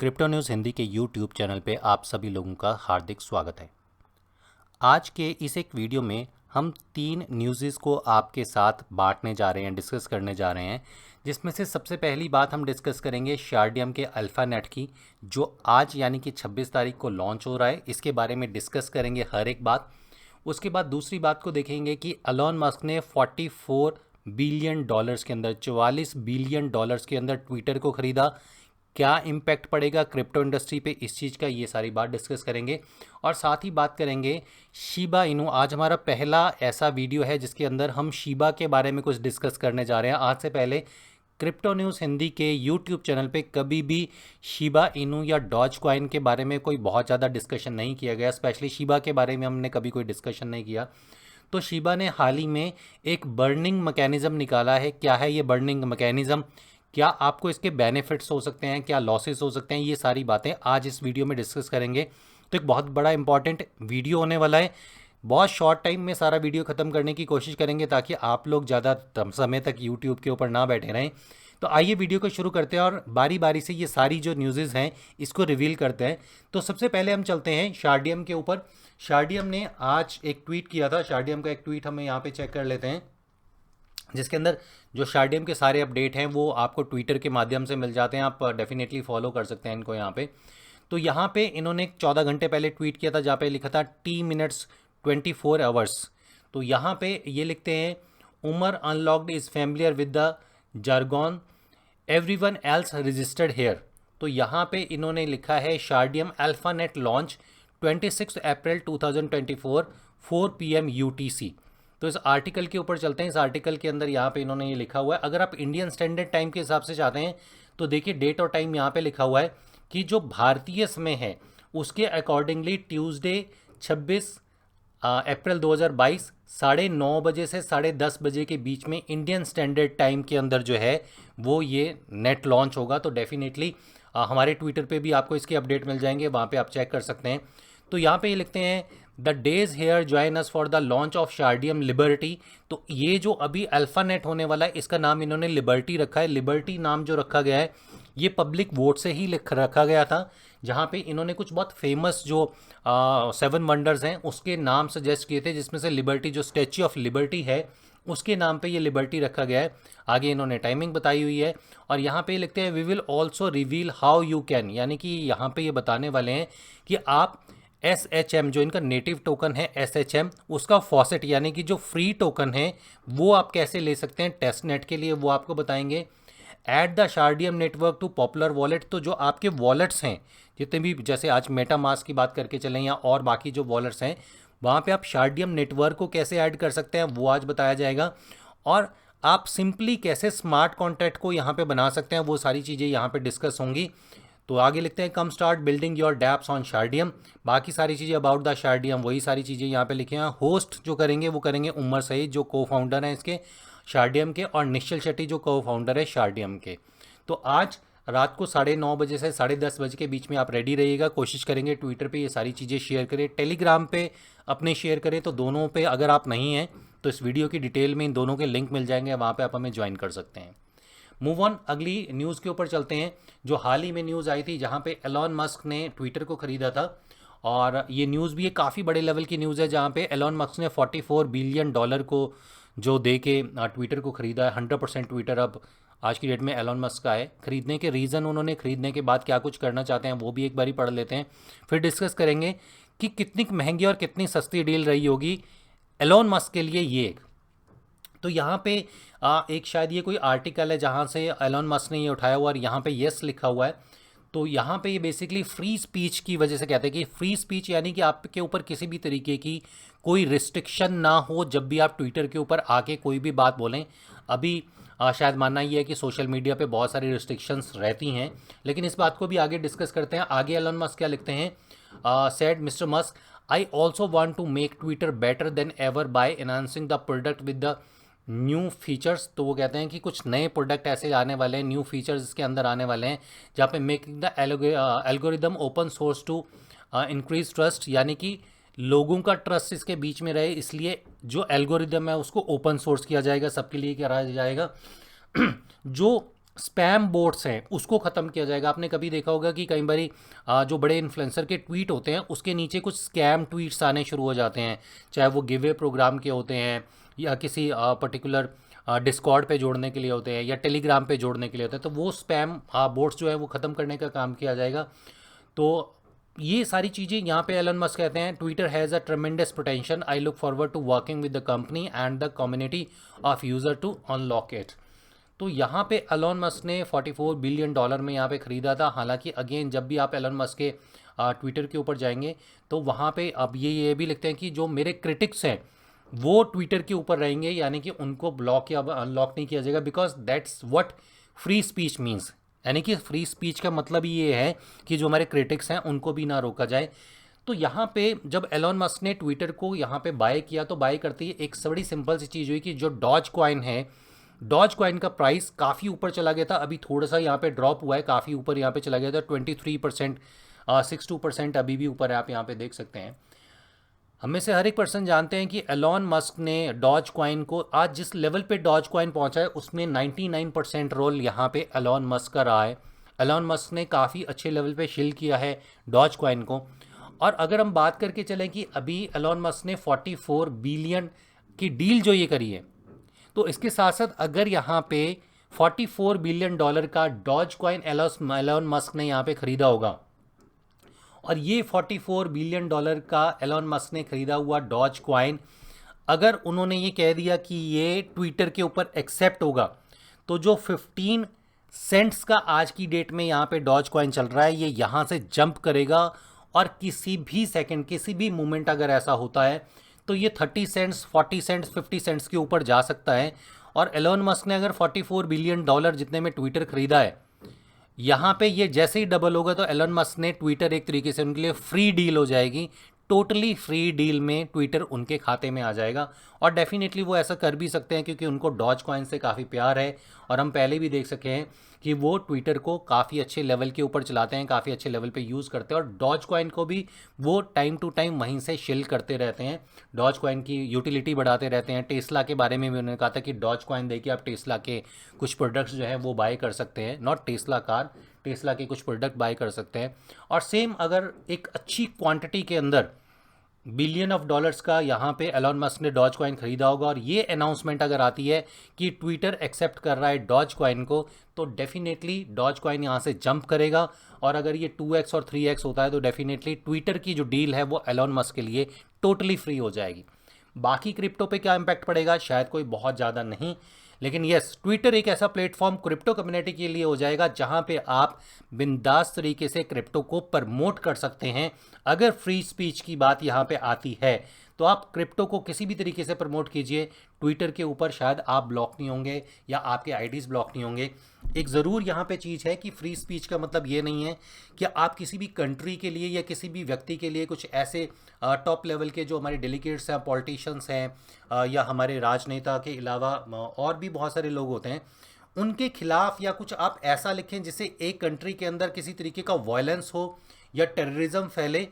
Crypto news Hindi के YouTube channel पे आप सभी लोगों का हार्दिक स्वागत है। आज के इस एक वीडियो में हम 3 न्यूज़ को आपके साथ बांटने जा रहे हैं, डिस्कस करने जा रहे हैं, जिसमें से सबसे पहली बात हम डिस्कस करेंगे शार्डियम के अल्फ़ानेट की, जो आज यानी कि 26 तारीख को लॉन्च हो रहा है। इसके बारे में डिस्कस करेंगे हर एक बात। उसके बाद दूसरी बात को देखेंगे कि एलोन मस्क ने 44 बिलियन डॉलर्स के अंदर 44 बिलियन डॉलर्स के अंदर ट्विटर को ख़रीदा। क्या इम्पैक्ट पड़ेगा क्रिप्टो इंडस्ट्री पे इस चीज़ का, ये सारी बात डिस्कस करेंगे। और साथ ही बात करेंगे शिबा इनू। आज हमारा पहला ऐसा वीडियो है जिसके अंदर हम शिबा के बारे में कुछ डिस्कस करने जा रहे हैं। आज से पहले क्रिप्टो न्यूज़ हिंदी के यूट्यूब चैनल पे कभी भी शिबा इनू या डॉज कॉइन के बारे में कोई बहुत ज़्यादा डिस्कशन नहीं किया गया। स्पेशली शिबा के बारे में हमने कभी कोई डिस्कशन नहीं किया। तो शिबा ने हाल ही में एक बर्निंग मैकेनिज़्म निकाला है। क्या है ये बर्निंग मैकेनिज़्म, क्या आपको इसके बेनिफिट्स हो सकते हैं, क्या लॉसेस हो सकते हैं, ये सारी बातें आज इस वीडियो में डिस्कस करेंगे। तो एक बहुत बड़ा इंपॉर्टेंट वीडियो होने वाला है। बहुत शॉर्ट टाइम में सारा वीडियो ख़त्म करने की कोशिश करेंगे ताकि आप लोग ज़्यादा समय तक यूट्यूब के ऊपर ना बैठे रहें। तो आइए वीडियो को शुरू करते हैं और बारी बारी से ये सारी जो न्यूज़ हैं इसको रिवील करते हैं। तो सबसे पहले हम चलते हैं शार्डियम के ऊपर। शार्डियम ने आज एक ट्वीट किया था। शार्डियम का एक ट्वीट हमें यहाँ पे चेक कर लेते हैं, जिसके अंदर जो शार्डियम के सारे अपडेट हैं वो आपको ट्विटर के माध्यम से मिल जाते हैं। आप डेफिनेटली फॉलो कर सकते हैं इनको यहाँ पे। तो यहाँ पे इन्होंने 14 घंटे पहले ट्वीट किया था जहाँ पे लिखा था T-minutes 24 hours। तो यहाँ पे ये लिखते हैं, उमर unlocked is familiar with the jargon, everyone else registered here. तो यहाँ पे इन्होंने लिखा है Shardeum alphanet launch 26 April 2024 4 PM UTC। तो इस आर्टिकल के ऊपर चलते हैं। इस आर्टिकल के अंदर यहाँ पे इन्होंने ये लिखा हुआ है, अगर आप इंडियन स्टैंडर्ड टाइम के हिसाब से चाहते हैं तो देखिए डेट और टाइम यहाँ पे लिखा हुआ है कि जो भारतीय समय है उसके अकॉर्डिंगली ट्यूसडे 26 अप्रैल 2022 9:30 बजे से 10:30 बजे के बीच में इंडियन स्टैंडर्ड टाइम के अंदर जो है वो ये नेट लॉन्च होगा। तो डेफिनेटली हमारे ट्विटर पे भी आपको इसके अपडेट मिल जाएंगे, वहाँ पे आप चेक कर सकते हैं। तो यहाँ पे ये लिखते हैं, the days here join us for the launch of Shardeum liberty. तो ये जो अभी अल्फानेट होने वाला है इसका नाम इन्होंने लिबर्टी रखा है। लिबर्टी नाम जो रखा गया है ये पब्लिक वोट से ही रखा गया था, जहाँ पे इन्होंने कुछ बहुत फेमस जो 7 वंडर्स हैं उसके नाम सजेस्ट किए थे, जिसमें से लिबर्टी जो स्टैच्यू ऑफ लिबर्टी है उसके नाम पे ये लिबर्टी रखा गया है। आगे इन्होंने टाइमिंग बताई हुई है और यहाँ पे लिखते हैं, we will also reveal how you can, यानी कि यहाँ पे ये बताने वाले हैं कि आप SHM जो इनका नेटिव टोकन है SHM, उसका फॉसेट यानी कि जो फ्री टोकन है वो आप कैसे ले सकते हैं टेस्ट नेट के लिए, वो आपको बताएंगे। Add the Shardeum network to popular wallet. तो जो आपके वॉलेट्स हैं जितने भी, जैसे आज मेटा मास्क की बात करके चलें या और बाकी जो वॉलेट्स हैं, वहाँ पे आप शार्डियम नेटवर्क को कैसे ऐड कर सकते हैं वो आज बताया जाएगा। और आप सिंपली कैसे स्मार्ट कॉन्ट्रैक्ट को यहाँ पे बना सकते हैं वो सारी चीज़ें यहाँ पे डिस्कस होंगी। तो आगे लिखते हैं, come start building your dapps on Shardeum. बाकी सारी चीज़ें अबाउट द शार्डियम वही सारी चीज़ें यहाँ पे लिखे हैं। होस्ट जो करेंगे वो करेंगे उमर सईद जो को फाउंडर हैं इसके शार्डियम के, और निश्चल शेट्टी जो को फाउंडर है शार्डियम के। तो आज रात को 9:30 बजे से 10:30 बजे के बीच में आप रेडी रहिएगा। कोशिश करेंगे ट्विटर पे ये सारी चीज़ें शेयर करें, टेलीग्राम पे अपने शेयर करें। तो दोनों पे अगर आप नहीं हैं तो इस वीडियो की डिटेल में इन दोनों के लिंक मिल जाएंगे, वहाँ पे आप हमें ज्वाइन कर सकते हैं। मूव ऑन, अगली न्यूज़ के ऊपर चलते हैं जो हाल ही में न्यूज़ आई थी, जहाँ पे एलोन मस्क ने ट्विटर को ख़रीदा था। और ये न्यूज़ भी एक काफ़ी बड़े लेवल की न्यूज़ है, जहाँ पे एलोन मस्क ने 44 बिलियन डॉलर को जो दे के ट्विटर को ख़रीदा है। 100% ट्विटर अब आज की डेट में एलोन मस्क का है। ख़रीदने के रीज़न, उन्होंने ख़रीदने के बाद क्या कुछ करना चाहते हैं वो भी एक बारी पढ़ लेते हैं, फिर डिस्कस करेंगे कि कितनी महंगी और कितनी सस्ती डील रही होगी एलोन मस्क के लिए ये। तो यहाँ पे एक शायद ये कोई आर्टिकल है जहाँ से एलोन मस्क ने ये उठाया हुआ और यहाँ पे येस लिखा हुआ है। तो यहाँ पे ये बेसिकली फ्री स्पीच की वजह से कहते हैं कि फ्री स्पीच यानी कि आपके ऊपर किसी भी तरीके की कोई रिस्ट्रिक्शन ना हो जब भी आप ट्विटर के ऊपर आके कोई भी बात बोलें। अभी शायद मानना ये है कि सोशल मीडिया पे बहुत सारी रिस्ट्रिक्शंस रहती हैं, लेकिन इस बात को भी आगे डिस्कस करते हैं। आगे एलोन मस्क क्या लिखते हैं, said mister Musk, I also want to make Twitter better than ever by enhancing the product with the new features. तो वो कहते हैं कि कुछ नए प्रोडक्ट ऐसे आने वाले हैं, न्यू फीचर्स इसके अंदर आने वाले हैं, जहाँ पे making the algorithm open source to increase trust, यानी कि लोगों का ट्रस्ट इसके बीच में रहे, इसलिए जो एल्गोरिदम है उसको ओपन सोर्स किया जाएगा, सबके लिए कराया जाएगा। जो स्पैम बोट्स हैं उसको ख़त्म किया जाएगा। आपने कभी देखा होगा कि कई बारी जो बड़े इन्फ्लुएंसर के ट्वीट होते हैं उसके नीचे कुछ स्कैम ट्वीट्स आने शुरू हो जाते हैं, चाहे वो गिवे प्रोग्राम के होते हैं या किसी पर्टिकुलर डिस्कॉर्ड पे जोड़ने के लिए होते हैं या टेलीग्राम पे जोड़ने के लिए होते हैं, तो वो स्पैम बोट्स जो है वो ख़त्म करने का काम किया जाएगा। तो ये सारी चीज़ें यहाँ पे एलन मस्क कहते हैं Twitter has a tremendous potential, I look forward to working with the company and the community of user to unlock it. तो यहाँ पे एलन मस्क ने $44 बिलियन में यहाँ पे ख़रीदा था। हालांकि अगेन जब भी आप एलन मस्क के ट्विटर के ऊपर जाएंगे तो वहाँ पे अब ये भी लिखते हैं कि जो मेरे क्रिटिक्स हैं वो ट्विटर के ऊपर रहेंगे, यानी कि उनको ब्लॉक या अनलॉक नहीं किया जाएगा, because that's what free speech means. यानी कि फ्री स्पीच का मतलब ये है कि जो हमारे क्रिटिक्स हैं उनको भी ना रोका जाए। तो यहाँ पे जब एलन मस्क ने ट्विटर को यहाँ पे बाय किया तो बाय करते ही एक बड़ी सिंपल सी चीज़ हुई कि जो डॉज कॉइन है, डॉज कॉइन का प्राइस काफ़ी ऊपर चला गया था। अभी थोड़ा सा यहाँ पे ड्रॉप हुआ है, काफ़ी ऊपर यहाँ पे चला गया था 23%, 62% अभी भी ऊपर है, आप यहाँ पे देख सकते हैं। हम में से हर एक पर्सन जानते हैं कि एलॉन मस्क ने डॉज कॉइन को आज जिस लेवल पे डॉज कॉइन पहुंचा है उसमें 99% रोल यहाँ पे एलॉन मस्क का रहा है। एलॉन मस्क ने काफ़ी अच्छे लेवल पे शिल किया है डॉज कॉइन को। और अगर हम बात करके चलें कि अभी एलॉन मस्क ने 44 बिलियन की डील जो ये करी है, तो इसके साथ साथ अगर यहाँ पे $44 बिलियन का डॉज कॉइन एलॉन मस्क ने यहाँ पे ख़रीदा होगा और ये $44 बिलियन का एलॉन मस्क ने ख़रीदा हुआ डॉज कॉइन अगर उन्होंने ये कह दिया कि ये ट्विटर के ऊपर एक्सेप्ट होगा, तो जो 15 सेंट्स का आज की डेट में यहाँ पे डॉज कॉइन चल रहा है ये यहाँ से जंप करेगा और किसी भी सेकंड किसी भी मोमेंट अगर ऐसा होता है तो ये 30 सेंट्स 40 सेंट्स 50 सेंट्स के ऊपर जा सकता है। और एलॉन मस्क ने अगर $44 बिलियन जितने में ट्विटर खरीदा है, यहाँ पे ये जैसे ही डबल होगा तो एलन मस्क ने ट्विटर एक तरीके से उनके लिए फ्री डील हो जाएगी, टोटली फ्री डील में ट्विटर उनके खाते में आ जाएगा। और डेफिनेटली वो ऐसा कर भी सकते हैं क्योंकि उनको डॉज कॉइन से काफ़ी प्यार है और हम पहले भी देख सके हैं कि वो ट्विटर को काफ़ी अच्छे लेवल के ऊपर चलाते हैं, काफ़ी अच्छे लेवल पे यूज़ करते हैं और डॉज कॉइन को भी वो टाइम टू टाइम वहीं से शिल करते रहते हैं, डॉज कॉइन की यूटिलिटी बढ़ाते रहते हैं। टेस्ला के बारे में भी उन्होंने कहा था कि डॉज कॉइन देखिए आप टेस्ला के कुछ प्रोडक्ट्स जो हैं वो बाय कर सकते हैं, नॉट टेस्ला कार, टेस्ला के कुछ प्रोडक्ट बाय कर सकते हैं। और सेम अगर एक अच्छी क्वांटिटी के अंदर बिलियन ऑफ डॉलर्स का यहाँ पे एलॉन मस्क ने डॉज कॉइन खरीदा होगा और ये अनाउंसमेंट अगर आती है कि ट्विटर एक्सेप्ट कर रहा है डॉज कॉइन को, तो डेफिनेटली डॉज कॉइन यहाँ से जंप करेगा। और अगर ये 2x और 3x होता है तो डेफिनेटली ट्विटर की जो डील है वो एलॉन मस्क के लिए टोटली फ्री हो जाएगी। बाकी क्रिप्टो पे क्या इम्पैक्ट पड़ेगा, शायद कोई बहुत ज़्यादा नहीं, लेकिन यस ट्विटर एक ऐसा प्लेटफॉर्म क्रिप्टो कम्युनिटी के लिए हो जाएगा जहां पे आप बिंदास तरीके से क्रिप्टो को प्रमोट कर सकते हैं। अगर फ्री स्पीच की बात यहां पे आती है तो आप क्रिप्टो को किसी भी तरीके से प्रमोट कीजिए, ट्विटर के ऊपर शायद आप ब्लॉक नहीं होंगे या आपके आईडीज़ ब्लॉक नहीं होंगे। एक ज़रूर यहाँ पे चीज़ है कि फ्री स्पीच का मतलब ये नहीं है कि आप किसी भी कंट्री के लिए या किसी भी व्यक्ति के लिए कुछ ऐसे टॉप लेवल के जो हमारे डेलीगेट्स हैं, पॉलिटिशियंस हैं या हमारे राजनेता के अलावा और भी बहुत सारे लोग होते हैं उनके खिलाफ या कुछ आप ऐसा लिखें जिससे एक कंट्री के अंदर किसी तरीके का वायलेंस हो या टेररिज्म फैले।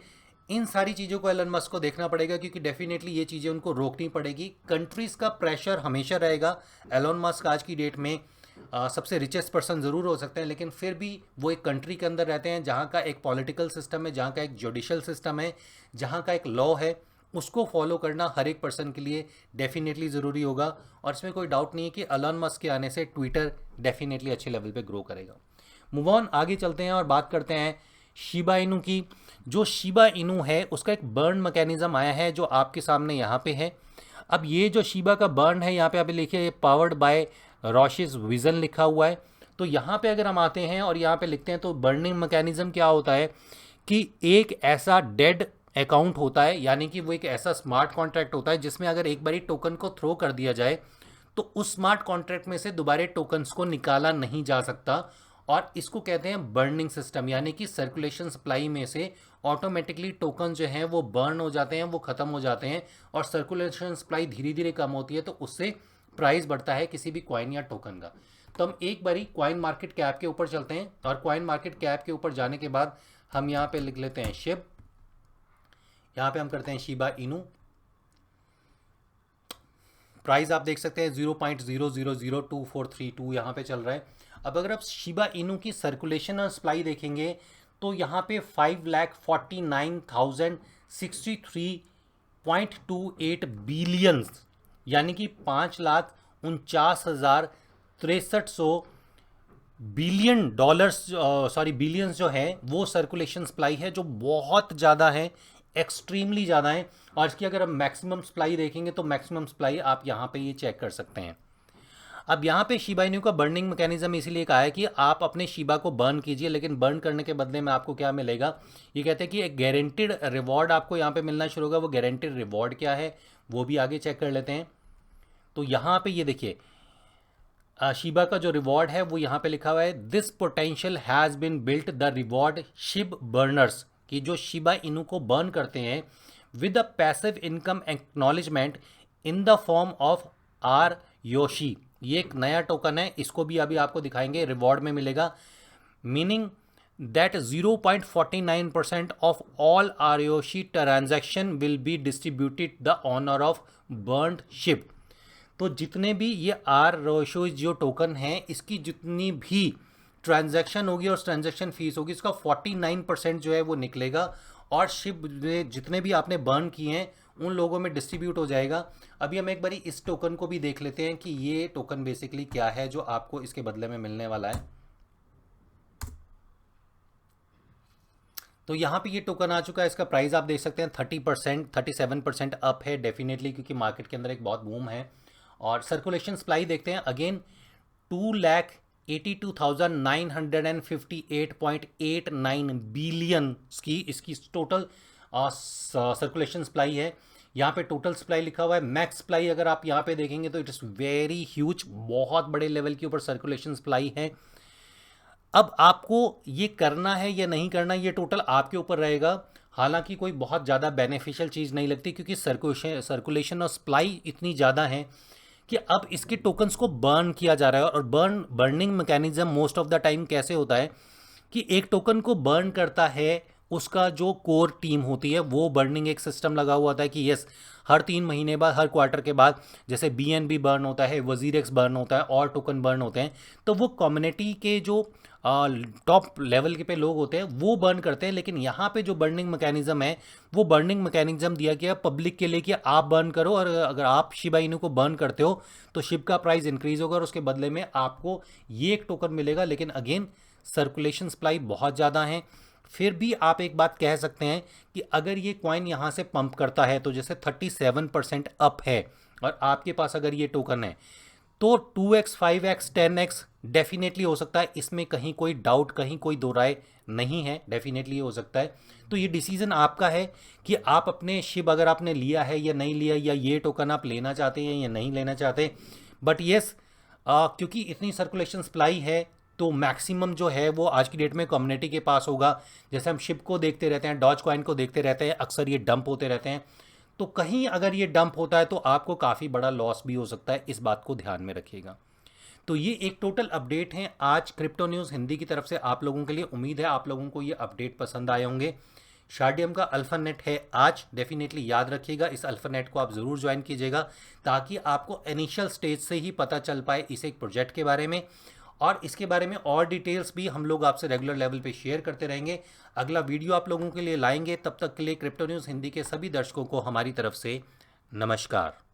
इन सारी चीज़ों को एलन मस्क को देखना पड़ेगा क्योंकि डेफिनेटली ये चीज़ें उनको रोकनी पड़ेगी। कंट्रीज़ का प्रेशर हमेशा रहेगा। एलन मस्क आज की डेट में सबसे रिचेस्ट पर्सन ज़रूर हो सकते हैं, लेकिन फिर भी वो एक कंट्री के अंदर रहते हैं जहाँ का एक पॉलिटिकल सिस्टम है, जहाँ का एक जुडिशल सिस्टम है, जहाँ का एक लॉ है, उसको फॉलो करना हर एक पर्सन के लिए डेफिनेटली ज़रूरी होगा। और इसमें कोई डाउट नहीं है कि एलन मस्क के आने से ट्विटर डेफिनेटली अच्छे लेवल पे ग्रो करेगा। मूव ऑन, आगे चलते हैं और बात करते हैं शिबा इनू की। जो शिबा इनू है उसका एक बर्न मैकेनिज्म आया है जो आपके सामने यहाँ पे है। अब ये जो शिबा का बर्न है यहाँ पे आप लिखिए पावर्ड बाय रोशिस विजन लिखा हुआ है। तो यहाँ पे अगर हम आते हैं और यहाँ पे लिखते हैं तो बर्निंग मैकेनिज्म क्या होता है कि एक ऐसा डेड अकाउंट होता है, यानी कि वो एक ऐसा स्मार्ट कॉन्ट्रैक्ट होता है जिसमें अगर एक बारी टोकन को थ्रो कर दिया जाए तो उस स्मार्ट कॉन्ट्रैक्ट में से दोबारा टोकन्स को निकाला नहीं जा सकता। और इसको कहते हैं बर्निंग सिस्टम, यानी कि सर्कुलेशन सप्लाई में से ऑटोमेटिकली टोकन जो हैं वो बर्न हो जाते हैं, वो ख़त्म हो जाते हैं और सर्कुलेशन सप्लाई धीरे धीरे कम होती है तो उससे प्राइस बढ़ता है किसी भी कॉइन या टोकन का। तो हम एक बारी कॉइन मार्केट कैप के ऊपर चलते हैं और कॉइन मार्केट कैप के ऊपर जाने के बाद हम यहाँ पे लिख लेते हैं शिब, यहाँ पे हम करते हैं शिबा इनू। प्राइस आप देख सकते हैं 0.000242 यहाँ पे चल रहा है। अब अगर आप शिबा इनू की सर्कुलेशन और सप्लाई देखेंगे तो यहाँ पे 5,49,063.28 बिलियंस, यानी कि 5,49,63,600 बिलियन डॉलर्स, बिलियंस जो है वो सर्कुलेशन सप्लाई है, जो बहुत ज़्यादा है, एक्सट्रीमली ज़्यादा है। और इसकी अगर हम मैक्सिमम सप्लाई देखेंगे तो मैक्सिमम सप्लाई आप यहाँ पे ये चेक कर सकते हैं। अब यहाँ पे शिबा इनू का बर्निंग मैकेनिज्म इसीलिए कहा है कि आप अपने शिबा को बर्न कीजिए, लेकिन बर्न करने के बदले में आपको क्या मिलेगा, ये कहते हैं कि एक गारंटीड रिवॉर्ड आपको यहाँ पे मिलना शुरू होगा। वो गारंटीड रिवॉर्ड क्या है वो भी आगे चेक कर लेते हैं। तो यहाँ पे ये देखिए शिबा का जो रिवॉर्ड है वो यहाँ पे लिखा हुआ है, this potential has been built the reward Shib burners, कि जो शिबा इनू को बर्न करते हैं with a passive income acknowledgement in the form of Ryoshi. ये एक नया टोकन है, इसको भी अभी आपको दिखाएंगे, रिवॉर्ड में मिलेगा, meaning that 0.49% of all Aryoshi transaction will be distributed the honor of burnt ship। तो जितने भी ये आरयोशी जो टोकन है इसकी जितनी भी ट्रांजैक्शन होगी और ट्रांजैक्शन फीस होगी, इसका 49% जो है वो निकलेगा और शिप जितने भी आपने बर्न किए हैं उन लोगों में डिस्ट्रीब्यूट हो जाएगा। अभी हम एक बारी इस टोकन को भी देख लेते हैं कि ये टोकन बेसिकली क्या है जो आपको इसके बदले में मिलने वाला है। तो यहाँ पे ये टोकन आ चुका है, इसका प्राइस आप देख सकते हैं 30%, 37% अप है डेफिनेटली, क्योंकि मार्केट के अंदर एक बहुत बूम है। और सर्कुलेशन सप्लाई देखते हैं, अगेन 2,82,958.89 बिलियन की इसकी टोटल सर्कुलेशन सप्लाई है। यहाँ पे टोटल सप्लाई लिखा हुआ है, मैक्स सप्लाई अगर आप यहाँ पे देखेंगे तो इट इज़ वेरी ह्यूज, बहुत बड़े लेवल के ऊपर सर्कुलेशन सप्लाई है। अब आपको ये करना है या नहीं करना, ये टोटल आपके ऊपर रहेगा। हालांकि कोई बहुत ज़्यादा बेनिफिशियल चीज़ नहीं लगती, क्योंकि सर्कुलेशन और सप्लाई इतनी ज़्यादा है कि अब इसके टोकन्स को बर्न किया जा रहा है। और burning mechanism most of the time कैसे होता है कि एक टोकन को बर्न करता है उसका जो कोर टीम होती है, वो बर्निंग एक सिस्टम लगा हुआ होता है कि यस हर 3 महीने बाद, हर क्वार्टर के बाद, जैसे BNB बर्न होता है, वजीरेक्स बर्न होता है और टोकन बर्न होते हैं, तो वो कम्युनिटी के जो टॉप लेवल के पे लोग होते हैं वो बर्न करते हैं। लेकिन यहाँ पे जो बर्निंग मैकेनिज्म है वो बर्निंग मैकेनिज्म दिया गया पब्लिक के लिए कि आप बर्न करो, और अगर आप शिबा इनू को बर्न करते हो तो शिप का प्राइस इंक्रीज होगा और उसके बदले में आपको ये एक टोकन मिलेगा। लेकिन अगेन सर्कुलेशन सप्लाई बहुत ज़्यादा है। फिर भी आप एक बात कह सकते हैं कि अगर ये कॉइन यहाँ से पंप करता है, तो जैसे 37% अप है और आपके पास अगर ये टोकन है तो 2x 5x 10x डेफिनेटली हो सकता है, इसमें कहीं कोई डाउट, कहीं कोई दो राय नहीं है, डेफिनेटली हो सकता है। तो ये डिसीजन आपका है कि आप अपने शिप अगर आपने लिया है या नहीं लिया, या ये टोकन आप लेना चाहते हैं या नहीं लेना चाहते। बट येस क्योंकि इतनी सर्कुलेशन सप्लाई है तो मैक्सिमम जो है वो आज की डेट में कम्युनिटी के पास होगा। जैसे हम शिप को देखते रहते हैं, डॉज कॉइन को देखते रहते हैं, अक्सर ये डंप होते रहते हैं, तो कहीं अगर ये डंप होता है तो आपको काफ़ी बड़ा लॉस भी हो सकता है, इस बात को ध्यान में रखिएगा। तो ये एक टोटल अपडेट है आज क्रिप्टो न्यूज़ हिंदी की तरफ से आप लोगों के लिए। उम्मीद है आप लोगों को ये अपडेट पसंद आए होंगे। शार्डियम का अल्फा नेट है आज, डेफिनेटली याद रखिएगा, इस अल्फा नेट को आप ज़रूर ज्वाइन कीजिएगा ताकि आपको इनिशियल स्टेज से ही पता चल पाए इस एक प्रोजेक्ट के बारे में, और इसके बारे में और डिटेल्स भी हम लोग आपसे रेगुलर लेवल पे शेयर करते रहेंगे। अगला वीडियो आप लोगों के लिए लाएंगे, तब तक के लिए क्रिप्टो न्यूज़ हिंदी के सभी दर्शकों को हमारी तरफ से नमस्कार।